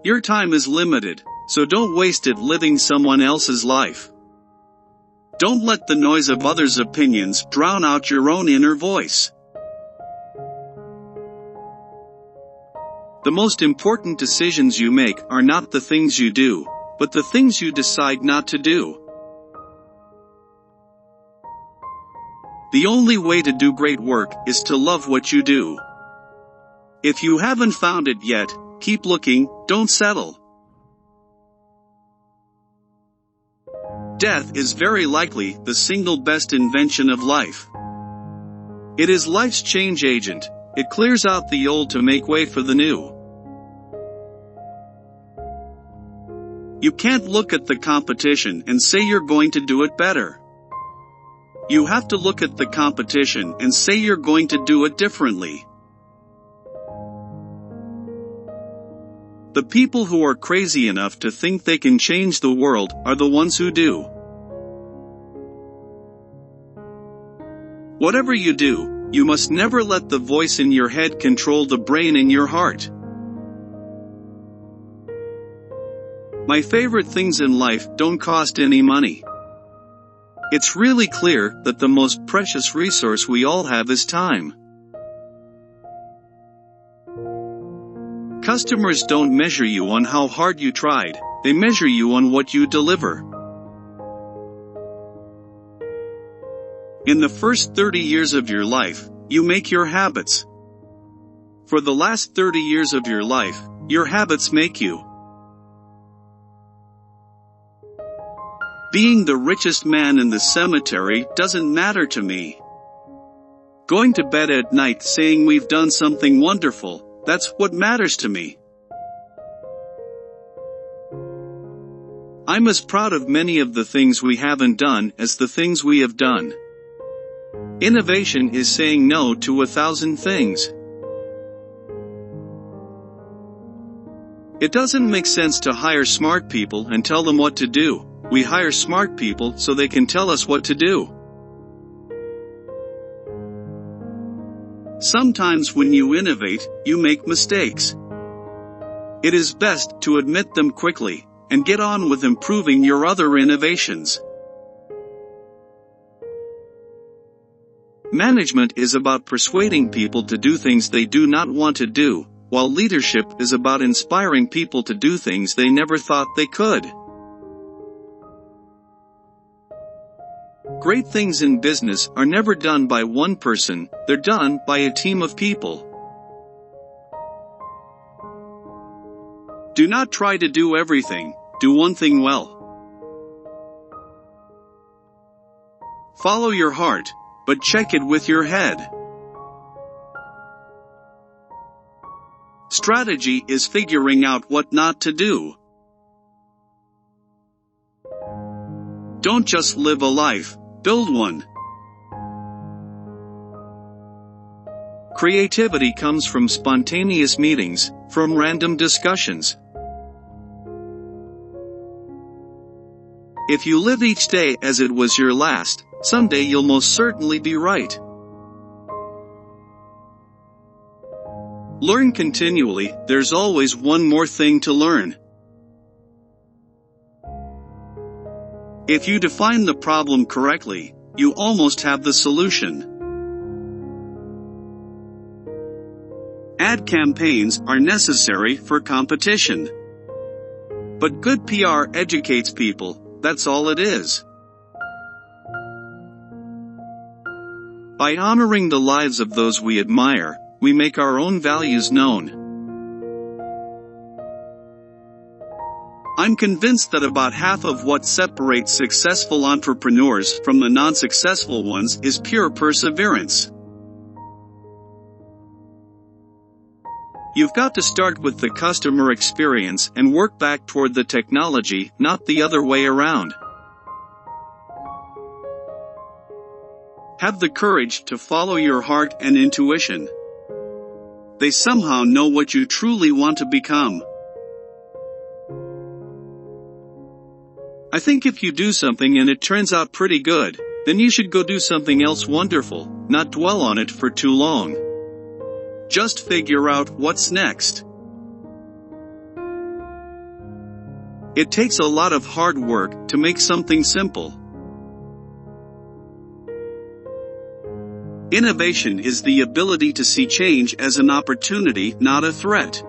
Your time is limited, so don't waste it living someone else's life. Don't let the noise of others' opinions drown out your own inner voice. The most important decisions you make are not the things you do, but the things you decide not to do. The only way to do great work is to love what you do. If you haven't found it yet, keep looking, don't settle. Death is very likely the single best invention of life. It is life's change agent. It clears out the old to make way for the new. You can't look at the competition and say you're going to do it better. You have to look at the competition and say you're going to do it differently. The people who are crazy enough to think they can change the world are the ones who do. Whatever you do, you must never let the voice in your head control the brain in your heart. My favorite things in life don't cost any money. It's really clear that the most precious resource we all have is time. Customers don't measure you on how hard you tried, they measure you on what you deliver. In the first 30 years of your life, you make your habits. For the last 30 years of your life, your habits make you. Being the richest man in the cemetery doesn't matter to me. Going to bed at night saying we've done something wonderful, that's what matters to me. I'm as proud of many of the things we haven't done as the things we have done. Innovation is saying no to 1,000 things. It doesn't make sense to hire smart people and tell them what to do. We hire smart people so they can tell us what to do. Sometimes when you innovate, you make mistakes. It is best to admit them quickly, and get on with improving your other innovations. Management is about persuading people to do things they do not want to do, while leadership is about inspiring people to do things they never thought they could. Great things in business are never done by one person, they're done by a team of people. Do not try to do everything, do one thing well. Follow your heart, but check it with your head. Strategy is figuring out what not to do. Don't just live a life, build one. Creativity comes from spontaneous meetings, from random discussions. If you live each day as it was your last, someday you'll most certainly be right. Learn continually, there's always one more thing to learn. If you define the problem correctly, you almost have the solution. Ad campaigns are necessary for competition. But good PR educates people, that's all it is. By honoring the lives of those we admire, we make our own values known. I'm convinced that about half of what separates successful entrepreneurs from the non-successful ones is pure perseverance. You've got to start with the customer experience and work back toward the technology, not the other way around. Have the courage to follow your heart and intuition. They somehow know what you truly want to become. I think if you do something and it turns out pretty good, then you should go do something else wonderful, not dwell on it for too long. Just figure out what's next. It takes a lot of hard work to make something simple. Innovation is the ability to see change as an opportunity, not a threat.